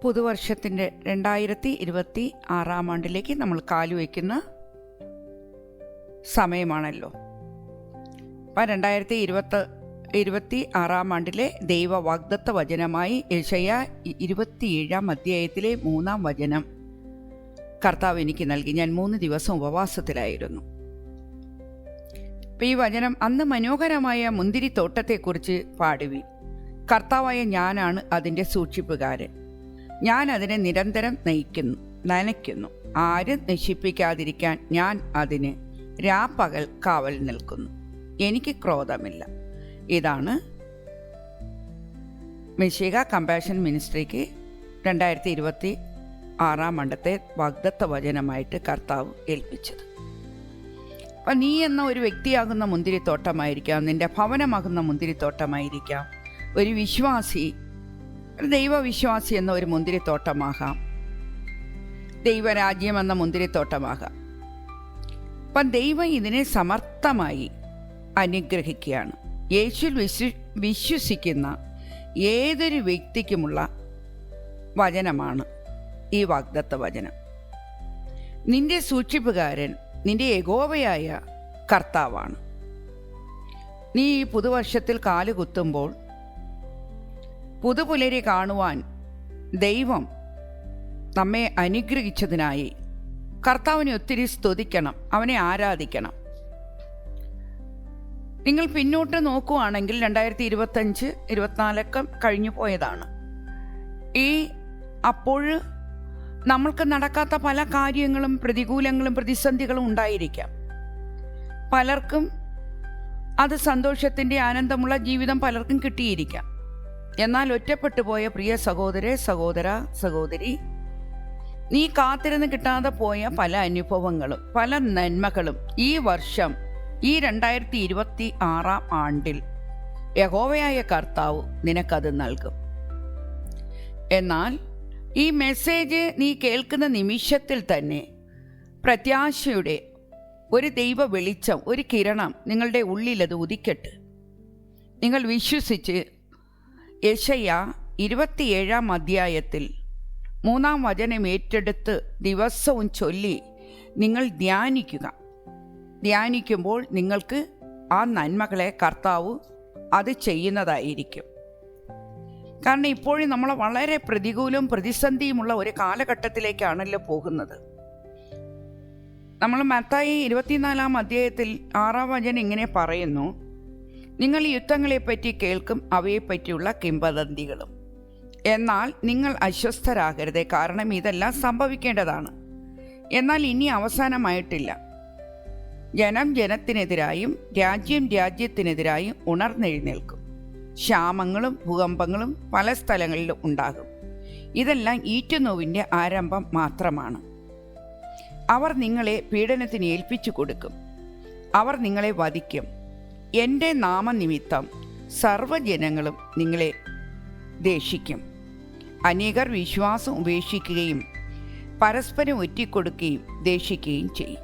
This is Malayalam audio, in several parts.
പുതുവർഷത്തിൻ്റെ 2026 നമ്മൾ കാലുവയ്ക്കുന്ന സമയമാണല്ലോ. അപ്പം 2026 ദൈവ വാഗ്ദത്ത വചനമായി യെശയ്യാ 27 3 വചനം കർത്താവ് എനിക്ക് നൽകി. ഞാൻ 3 ദിവസം ഉപവാസത്തിലായിരുന്നു. അപ്പം ഈ വചനം, അന്ന് മനോഹരമായ മുന്തിരിത്തോട്ടത്തെക്കുറിച്ച് പാടുവി. കർത്താവായ ഞാനാണ് അതിൻ്റെ സൂക്ഷിപ്പുകാരൻ. ഞാൻ അതിനെ നിരന്തരം നനയ്ക്കുന്നു. ആരും നശിപ്പിക്കാതിരിക്കാൻ ഞാൻ അതിന് രാപ്പകൽ കാവൽ നിൽക്കുന്നു. എനിക്ക് ക്രോധമില്ല. ഇതാണ് മെശിഹ കമ്പാഷൻ മിനിസ്ട്രിക്ക് 2026 വാഗ്ദത്ത വചനമായിട്ട് കർത്താവ് ഏൽപ്പിച്ചത്. അപ്പം നീ എന്ന ഒരു വ്യക്തിയാകുന്ന മുന്തിരിത്തോട്ടമായിരിക്കാം, നിന്റെ ഭവനമാകുന്ന മുന്തിരിത്തോട്ടമായിരിക്കാം, ഒരു വിശ്വാസി, ഒരു ദൈവവിശ്വാസി എന്ന ഒരു മുന്തിരിത്തോട്ടമാകാം, ദൈവരാജ്യം എന്ന മുന്തിരിത്തോട്ടമാകാം. അപ്പം ദൈവം ഇതിനെ സമർത്ഥമായി അനുഗ്രഹിക്കുകയാണ്. യേശുവിൽ വിശ്വസിക്കുന്ന ഏതൊരു വ്യക്തിക്കുമുള്ള വചനമാണ് ഈ വാഗ്ദത്ത വചനം. നിന്റെ സൂക്ഷിപ്പുകാരൻ നിന്റെ യഹോവയായ കർത്താവാണ്. നീ ഈ പുതുവർഷത്തിൽ കാലുകുത്തുമ്പോൾ പുതുപുലരി കാണുവാൻ ദൈവം നമ്മെ അനുഗ്രഹിച്ചതിനായി കർത്താവിനെ ഒത്തിരി സ്തുതിക്കണം, അവനെ ആരാധിക്കണം. നിങ്ങൾ പിന്നോട്ട് നോക്കുകയാണെങ്കിൽ 2025-24 കഴിഞ്ഞു പോയതാണ്. അപ്പോൾ നമ്മൾക്ക് നടക്കാത്ത പല കാര്യങ്ങളും പ്രതികൂലങ്ങളും പ്രതിസന്ധികളും ഉണ്ടായിരിക്കാം. പലർക്കും അത് സന്തോഷത്തിൻ്റെ ആനന്ദമുള്ള ജീവിതം പലർക്കും കിട്ടിയിരിക്കാം. എന്നാൽ ഒറ്റപ്പെട്ടു പോയ പ്രിയ സഹോദരി, നീ കാത്തിരുന്ന് കിട്ടാതെ പോയ പല അനുഭവങ്ങളും പല നന്മകളും ഈ വർഷം, ഈ 2026 യഹോവയായ കർത്താവ് നിനക്കത് നൽകും. എന്നാൽ ഈ മെസ്സേജ് നീ കേൾക്കുന്ന നിമിഷത്തിൽ തന്നെ പ്രത്യാശയുടെ ഒരു ദൈവ വെളിച്ചം, ഒരു കിരണം നിങ്ങളുടെ ഉള്ളിലത് ഉദിക്കട്ടെ. നിങ്ങൾ വിശ്വസിച്ച് യെശയ്യാ 27 3 വചനം ഏറ്റെടുത്ത് ദിവസവും ചൊല്ലി നിങ്ങൾ ധ്യാനിക്കുമ്പോൾ നിങ്ങൾക്ക് ആ നന്മകളെ കർത്താവ് അത് ചെയ്യുന്നതായിരിക്കും. കാരണം ഇപ്പോഴും നമ്മൾ വളരെ പ്രതികൂലവും പ്രതിസന്ധിയുമുള്ള ഒരു കാലഘട്ടത്തിലേക്കാണല്ലോ പോകുന്നത്. നമ്മൾ മത്തായി 24 6 വചനം ഇങ്ങനെ പറയുന്നു, നിങ്ങൾ യുദ്ധങ്ങളെപ്പറ്റി കേൾക്കും, അവയെപ്പറ്റിയുള്ള കിംവദന്തികളും. എന്നാൽ നിങ്ങൾ അസ്വസ്ഥരാകരുതേ, കാരണം ഇതെല്ലാം സംഭവിക്കേണ്ടതാണ്. എന്നാൽ ഇനി അവസാനമായിട്ടില്ല. ജനം ജനത്തിനെതിരായും രാജ്യം രാജ്യത്തിനെതിരായും ഉണർന്നെഴുന്നേൽക്കും. ക്ഷാമങ്ങളും ഭൂകമ്പങ്ങളും പല സ്ഥലങ്ങളിലും ഉണ്ടാകും. ഇതെല്ലാം ഈറ്റുനോവിൻ്റെ ആരംഭം മാത്രമാണ്. അവർ നിങ്ങളെ പീഡനത്തിന് ഏൽപ്പിച്ചു കൊടുക്കും. അവർ നിങ്ങളെ വധിക്കും. എൻ്റെ നാമനിമിത്തം സർവ്വജനങ്ങളും നിങ്ങളെ ദേഷിക്കും. അനേകർ വിശ്വാസം ഉപേക്ഷിക്കുകയും പരസ്പരം ഒറ്റിക്കൊടുക്കുകയും ദേഷിക്കുകയും ചെയ്യും.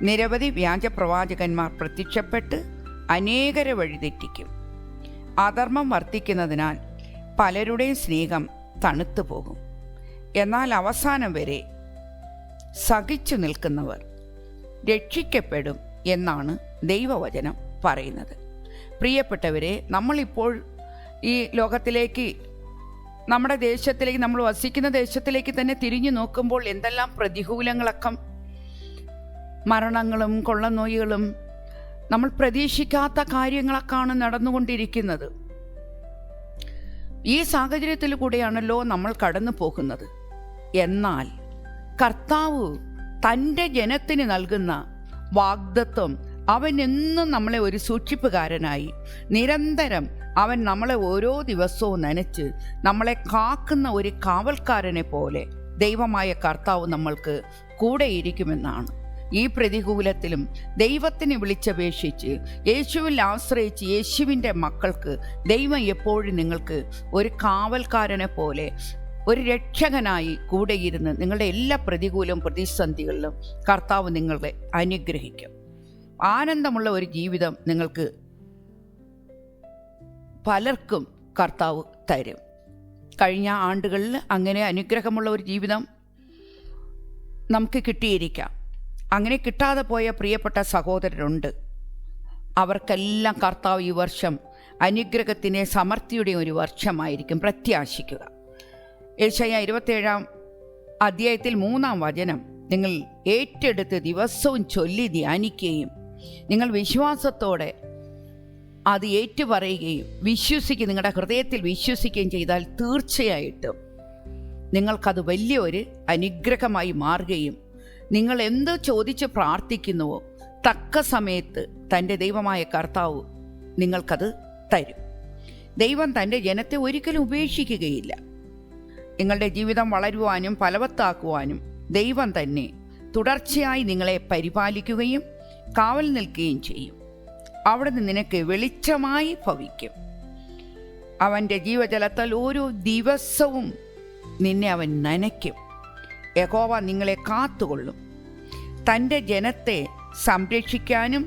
നിരവധി വ്യാജപ്രവാചകന്മാർ പ്രത്യക്ഷപ്പെട്ട് അനേകരെ വഴിതെറ്റിക്കും. അധർമ്മം വർദ്ധിക്കുന്നതിനാൽ പലരുടെയും സ്നേഹം തണുത്തു പോകും. എന്നാൽ അവസാനം വരെ സഹിച്ചു നിൽക്കുന്നവർ രക്ഷിക്കപ്പെടും എന്നാണ് ദൈവവചനം പറയുന്നത്. പ്രിയപ്പെട്ടവരെ, നമ്മളിപ്പോൾ ഈ ലോകത്തിലേക്ക്, നമ്മുടെ ദേശത്തിലേക്ക്, നമ്മൾ വസിക്കുന്ന ദേശത്തിലേക്ക് തന്നെ തിരിഞ്ഞു നോക്കുമ്പോൾ എന്തെല്ലാം പ്രതികൂലങ്ങളൊക്കെ, മരണങ്ങളും കൊള്ളനോയികളും, നമ്മൾ പ്രതീക്ഷിക്കാത്ത കാര്യങ്ങളൊക്കെയാണ് നടന്നുകൊണ്ടിരിക്കുന്നത്. ഈ സാഹചര്യത്തിൽ കൂടെയാണല്ലോ നമ്മൾ കടന്നു പോകുന്നത്. എന്നാൽ കർത്താവ് തൻ്റെ ജനത്തിന് നൽകുന്ന വാഗ്ദത്വം, അവൻ എന്നും നമ്മളെ ഒരു സൂക്ഷിപ്പുകാരനായി നിരന്തരം അവൻ നമ്മളെ ഓരോ ദിവസവും നനച്ച് നമ്മളെ കാക്കുന്ന ഒരു കാവൽക്കാരനെ പോലെ ദൈവമായ കർത്താവ് നമ്മൾക്ക് കൂടെയിരിക്കുമെന്നാണ്. ഈ പ്രതികൂലത്തിലും ദൈവത്തിനെ വിളിച്ചപേക്ഷിച്ച് യേശുവിൽ ആശ്രയിച്ച് യേശുവിൻ്റെ മക്കൾക്ക് ദൈവം എപ്പോഴും നിങ്ങൾക്ക് ഒരു കാവൽക്കാരനെ പോലെ, ഒരു രക്ഷകനായി കൂടെയിരുന്ന് നിങ്ങളുടെ എല്ലാ പ്രതികൂലവും പ്രതിസന്ധികളിലും കർത്താവ് നിങ്ങളെ അനുഗ്രഹിക്കും. ആനന്ദമുള്ള ഒരു ജീവിതം നിങ്ങൾക്ക് പലർക്കും കർത്താവ് തരും. കഴിഞ്ഞ ആണ്ടുകളിൽ അങ്ങനെ അനുഗ്രഹമുള്ള ഒരു ജീവിതം നമുക്ക് കിട്ടിയിരിക്കാം. അങ്ങനെ കിട്ടാതെ പോയ പ്രിയപ്പെട്ട സഹോദരരുണ്ട്. അവർക്കെല്ലാം കർത്താവ് ഈ വർഷം അനുഗ്രഹത്തിൻ്റെ സമൃദ്ധിയുടെ ഒരു വർഷമായിരിക്കും പ്രത്യാശിക്കുക. യെശയ്യാ 27 അധ്യായത്തിൽ 3 വചനം നിങ്ങൾ ഏറ്റെടുത്ത് ദിവസവും ചൊല്ലി ധ്യാനിക്കുകയും നിങ്ങൾ വിശ്വാസത്തോടെ അത് ഏറ്റുപറയുകയും നിങ്ങളുടെ ഹൃദയത്തിൽ വിശ്വസിക്കുകയും ചെയ്താൽ തീർച്ചയായിട്ടും നിങ്ങൾക്കത് വലിയൊരു അനുഗ്രഹമായി മാറുകയും നിങ്ങൾ എന്ത് ചോദിച്ച് പ്രാർത്ഥിക്കുന്നുവോ തക്ക സമയത്ത് തൻ്റെ ദൈവമായ കർത്താവ് നിങ്ങൾക്കത് തരും. ദൈവം തൻ്റെ ജനത്തെ ഒരിക്കലും ഉപേക്ഷിക്കുകയില്ല. നിങ്ങളുടെ ജീവിതം വളരുവാനും ഫലവത്താക്കുവാനും ദൈവം തന്നെ തുടർച്ചയായി നിങ്ങളെ പരിപാലിക്കുകയും കാവൽ നിൽക്കുകയും ചെയ്യും. അവിടെ നിന്ന് നിനക്ക് വെളിച്ചമായി ഭവിക്കും. അവൻ്റെ ജീവജലത്താൽ ഓരോ ദിവസവും നിന്നെ അവൻ നനയ്ക്കും. യഹോവ നിങ്ങളെ കാത്തുകൊള്ളും. തൻ്റെ ജനത്തെ സംരക്ഷിക്കാനും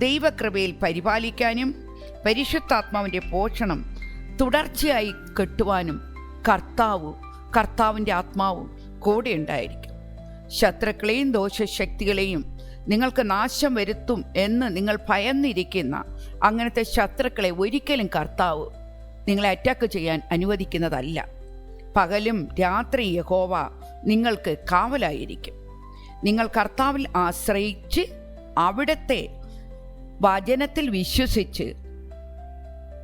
ദൈവകൃപയിൽ പരിപാലിക്കാനും പരിശുദ്ധാത്മാവിൻ്റെ പോഷണം തുടർച്ചയായി കെട്ടുവാനും കർത്താവിൻ്റെ ആത്മാവും കൂടെ ഉണ്ടായിരിക്കും. ശത്രുക്കളെയും ദോഷശക്തികളെയും നിങ്ങൾക്ക് നാശം വരുത്തും എന്ന് നിങ്ങൾ ഭയന്നിരിക്കുന്ന അങ്ങനത്തെ ശത്രുക്കളെ ഒരിക്കലും കർത്താവ് നിങ്ങളെ അറ്റാക്ക് ചെയ്യാൻ അനുവദിക്കുന്നതല്ല. പകലും രാത്രി യഹോവ നിങ്ങൾക്ക് കാവലായിരിക്കും. നിങ്ങൾ കർത്താവിൽ ആശ്രയിച്ച് അവിടുത്തെ വചനത്തിൽ വിശ്വസിച്ച്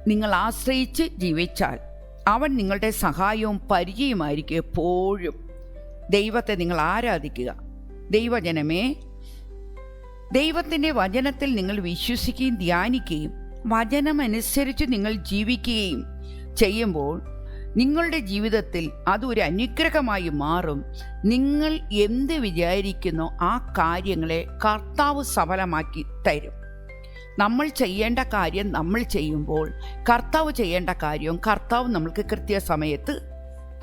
നിങ്ങൾ ആശ്രയിച്ച് ജീവിച്ചാൽ അവൻ നിങ്ങളുടെ സഹായവും പരിചയമായിരിക്കും എപ്പോഴും. ദൈവത്തെ നിങ്ങൾ ആരാധിക്കുക. ദൈവജനമേ, ദൈവത്തിൻ്റെ വചനത്തിൽ നിങ്ങൾ വിശ്വസിക്കുകയും ധ്യാനിക്കുകയും വചനമനുസരിച്ച് നിങ്ങൾ ജീവിക്കുകയും ചെയ്യുമ്പോൾ നിങ്ങളുടെ ജീവിതത്തിൽ അതൊരു അനുഗ്രഹമായി മാറും. നിങ്ങൾ എന്ത് വിചാരിക്കുന്നോ ആ കാര്യങ്ങളെ കർത്താവ് സഫലമാക്കി തരും. നമ്മൾ ചെയ്യേണ്ട കാര്യം നമ്മൾ ചെയ്യുമ്പോൾ കർത്താവ് ചെയ്യേണ്ട കാര്യവും കർത്താവ് നമ്മൾക്ക് കൃത്യസമയത്ത്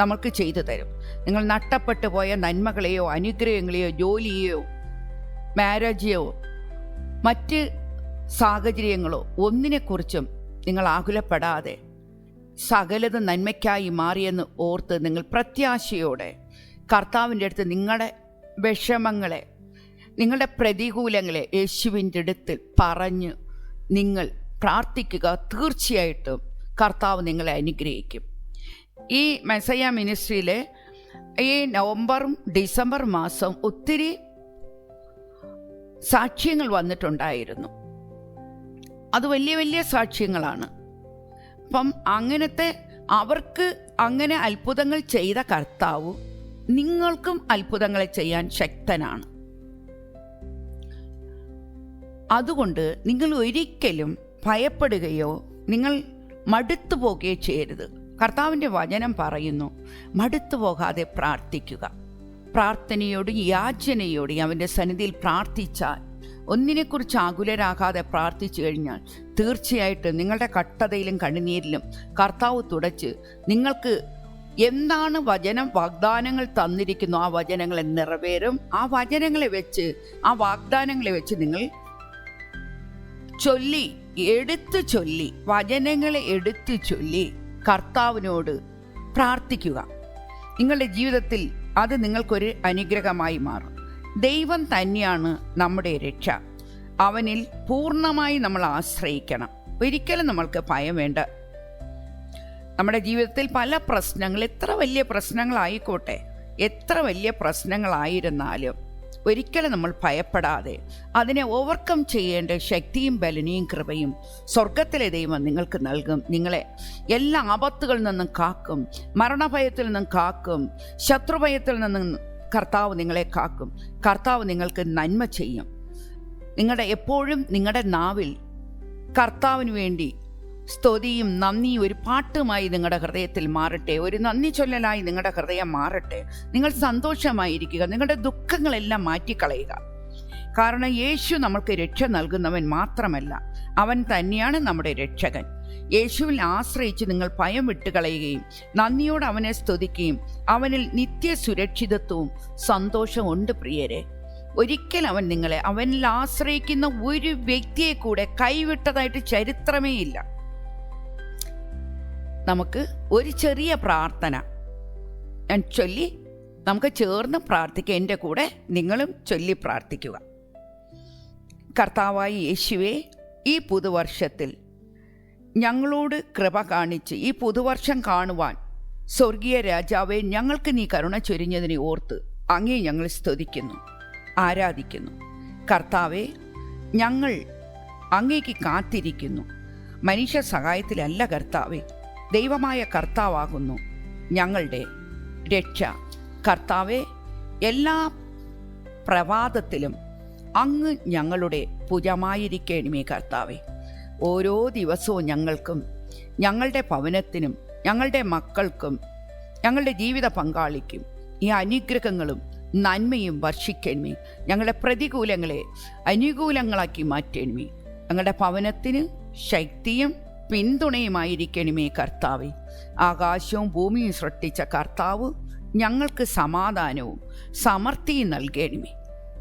നമ്മൾക്ക് ചെയ്തു തരും. നിങ്ങൾ നഷ്ടപ്പെട്ടു പോയ നന്മകളെയോ അനുഗ്രഹങ്ങളെയോ ജോലിയെയോ മാരേജോ മറ്റ് സാഹചര്യങ്ങളോ ഒന്നിനെക്കുറിച്ചും നിങ്ങൾ ആകുലപ്പെടാതെ സകലതും നന്മയ്ക്കായി മാറിയെന്ന് ഓർത്ത് നിങ്ങൾ പ്രത്യാശയോടെ കർത്താവിൻ്റെ അടുത്ത് നിങ്ങളുടെ വിഷമങ്ങളെ നിങ്ങളുടെ പ്രതികൂലങ്ങളെ യേശുവിൻ്റെ അടുത്ത് പറഞ്ഞ് നിങ്ങൾ പ്രാർത്ഥിക്കുക. തീർച്ചയായിട്ടും കർത്താവ് നിങ്ങളെ അനുഗ്രഹിക്കും. ഈ മെസ്സയ്യ മിനിസ്ട്രിയിലെ ഈ നവംബറും ഡിസംബർ മാസം ഒത്തിരി സാക്ഷ്യങ്ങൾ വന്നിട്ടുണ്ടായിരുന്നു. അത് വലിയ വലിയ സാക്ഷ്യങ്ങളാണ്. അപ്പം അങ്ങനത്തെ അവർക്ക് അങ്ങനെ അത്ഭുതങ്ങൾ ചെയ്ത കർത്താവ് നിങ്ങൾക്കും അത്ഭുതങ്ങളെ ചെയ്യാൻ ശക്തനാണ്. അതുകൊണ്ട് നിങ്ങൾ ഒരിക്കലും ഭയപ്പെടുകയോ നിങ്ങൾ മടുത്തു പോകുകയോ ചെയ്യരുത്. കർത്താവിൻ്റെ വചനം പറയുന്നു, മടുത്തു പോകാതെ പ്രാർത്ഥിക്കുക. പ്രാർത്ഥനയോടും യാചനയോടും അവൻ്റെ സന്നിധിയിൽ പ്രാർത്ഥിച്ചാൽ, ഒന്നിനെക്കുറിച്ച് ആകുലരാകാതെ പ്രാർത്ഥിച്ചു കഴിഞ്ഞാൽ തീർച്ചയായിട്ടും നിങ്ങളുടെ കഷ്ടതയിലും കണ്ണുനീരിലും കർത്താവ് തുടച്ച് നിങ്ങൾക്ക് എന്താണ് വചനം വാഗ്ദാനങ്ങൾ തന്നിരിക്കുന്നു ആ വചനങ്ങളെ നിറവേറും. ആ വചനങ്ങളെ വെച്ച് ആ വാഗ്ദാനങ്ങളെ വെച്ച് നിങ്ങൾ വചനങ്ങളെ എടുത്തു ചൊല്ലി കർത്താവിനോട് പ്രാർത്ഥിക്കുക. നിങ്ങളുടെ ജീവിതത്തിൽ അത് നിങ്ങൾക്കൊരു അനുഗ്രഹമായി മാറും. ദൈവം തന്നെയാണ് നമ്മുടെ രക്ഷ. അവനിൽ പൂർണ്ണമായി നമ്മൾ ആശ്രയിക്കണം. ഒരിക്കലും നമ്മൾക്ക് ഭയം വേണ്ട. നമ്മുടെ ജീവിതത്തിൽ പല പ്രശ്നങ്ങൾ, എത്ര വലിയ പ്രശ്നങ്ങളായിക്കോട്ടെ, എത്ര വലിയ പ്രശ്നങ്ങളായിരുന്നാലും ഒരിക്കലും നമ്മൾ ഭയപ്പെടാതെ അതിനെ ഓവർകം ചെയ്യേണ്ട ശക്തിയും ബലനയും കൃപയും സ്വർഗത്തിലെ ദൈവം നിങ്ങൾക്ക് നൽകും. നിങ്ങളെ എല്ലാ ആപത്തുകളിൽ നിന്നും കാക്കും, മരണഭയത്തിൽ നിന്നും കാക്കും, ശത്രുഭയത്തിൽ നിന്നും കർത്താവ് നിങ്ങളെ കാക്കും. കർത്താവ് നിങ്ങൾക്ക് നന്മ ചെയ്യും. എപ്പോഴും നിങ്ങളുടെ നാവിൽ കർത്താവിന് വേണ്ടി സ്തുതിയും നന്ദിയും ഒരു പാട്ടുമായി നിങ്ങളുടെ ഹൃദയത്തിൽ മാറട്ടെ. ഒരു നന്ദി ചൊല്ലലായി നിങ്ങളുടെ ഹൃദയം മാറട്ടെ. നിങ്ങൾ സന്തോഷമായിരിക്കുക. നിങ്ങളുടെ ദുഃഖങ്ങളെല്ലാം മാറ്റിക്കളയുക. കാരണം യേശു നമ്മൾക്ക് രക്ഷ നൽകുന്നവൻ മാത്രമല്ല, അവൻ തന്നെയാണ് നമ്മുടെ രക്ഷകൻ. യേശുവിൽ ആശ്രയിച്ച് നിങ്ങൾ ഭയം വിട്ടുകളയുകയും നന്ദിയോടെ അവനെ സ്തുതിക്കുകയും അവനിൽ നിത്യ സുരക്ഷിതത്വവും സന്തോഷവും ഉണ്ട്. പ്രിയരെ, ഒരിക്കലും അവനിൽ ആശ്രയിക്കുന്ന ഒരു വ്യക്തിയെ കൂടെ കൈവിട്ടതായിട്ട് ചരിത്രമേ ഇല്ല. നമുക്ക് ഒരു ചെറിയ പ്രാർത്ഥന ഞാൻ ചൊല്ലി നമുക്ക് ചേർന്ന് പ്രാർത്ഥിക്കുക. എൻ്റെ കൂടെ നിങ്ങളും ചൊല്ലി പ്രാർത്ഥിക്കുക. കർത്താവായ യേശുവേ, ഈ പുതുവർഷത്തിൽ ഞങ്ങളോട് കൃപ കാണിച്ച് ഈ പുതുവർഷം കാണുവാൻ സ്വർഗീയ രാജാവേ, ഞങ്ങൾക്ക് നീ കരുണ ചൊരിഞ്ഞതിനെ ഓർത്ത് അങ്ങേ ഞങ്ങൾ സ്തുതിക്കുന്നു, ആരാധിക്കുന്നു. കർത്താവേ, ഞങ്ങൾ അങ്ങേക്ക് കാത്തിരിക്കുന്നു. മനുഷ്യ സഹായത്തിലല്ല കർത്താവേ, ദൈവമായ കർത്താവാകുന്നു ഞങ്ങളുടെ രക്ഷ. കർത്താവേ, എല്ലാ പ്രഭാതത്തിലും അങ്ങ് ഞങ്ങളുടെ ഭുജമായിരിക്കണമേ കർത്താവേ. ഓരോ ദിവസവും ഞങ്ങൾക്കും ഞങ്ങളുടെ ഭവനത്തിനും ഞങ്ങളുടെ മക്കൾക്കും ഞങ്ങളുടെ ജീവിത പങ്കാളിക്കും ഈ അനുഗ്രഹങ്ങളും നന്മയും വർഷിക്കണമേ. ഞങ്ങളുടെ പ്രതികൂലങ്ങളെ അനുകൂലങ്ങളാക്കി മാറ്റണമേ. ഞങ്ങളുടെ ഭവനത്തിന് ശക്തിയും പിന്തുണയുമായിരിക്കണമേ കർത്താവേ. ആകാശവും ഭൂമിയും സൃഷ്ടിച്ച കർത്താവ് ഞങ്ങൾക്ക് സമാധാനവും സമൃദ്ധിയും നൽകണമേ.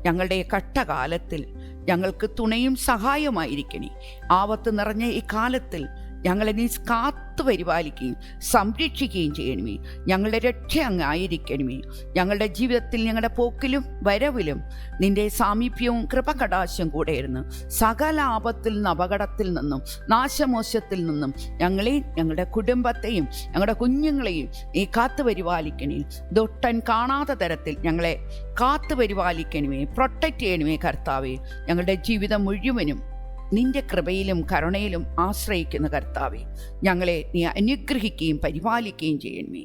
ഞങ്ങളുടെ കഷ്ടകാലത്തിൽ ഞങ്ങൾക്ക് തുണയും സഹായമായിരിക്കണേ. ആപത്ത് നിറഞ്ഞ ഈ കാലത്തിൽ ഞങ്ങളെ നീ കാത്തു പരിപാലിക്കുകയും സംരക്ഷിക്കുകയും ചെയ്യണമേ. ഞങ്ങളുടെ രക്ഷ അങ്ങ് ആയിരിക്കണമേ. ഞങ്ങളുടെ ജീവിതത്തിൽ ഞങ്ങളുടെ പോക്കിലും വരവിലും നിന്റെ സാമീപ്യവും കൃപകടാശം കൂടെയിരുന്നു. സകല ആപത്തിൽ നിന്നും അപകടത്തിൽ നിന്നും നാശമോശത്തിൽ നിന്നും ഞങ്ങളെയും ഞങ്ങളുടെ കുടുംബത്തെയും ഞങ്ങളുടെ കുഞ്ഞുങ്ങളെയും നീ കാത്തു പരിപാലിക്കണേ. ദൊട്ടൻ കാണാത്ത തരത്തിൽ ഞങ്ങളെ കാത്തു പരിപാലിക്കണമേ. പ്രൊട്ടക്റ്റ് ചെയ്യണമേ കർത്താവേ. ഞങ്ങളുടെ ജീവിതം മുഴുവനും നിന്റെ കൃപയിലും കരുണയിലും ആശ്രയിക്കുന്ന കർത്താവേ, ഞങ്ങളെ നീ അനുഗ്രഹിക്കുകയും പരിപാലിക്കുകയും ചെയ്യണമേ.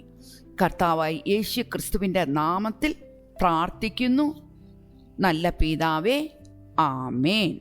കർത്താവായി യേശു ക്രിസ്തുവിൻ്റെ നാമത്തിൽ പ്രാർത്ഥിക്കുന്നു, നല്ല പിതാവേ, ആമേൻ.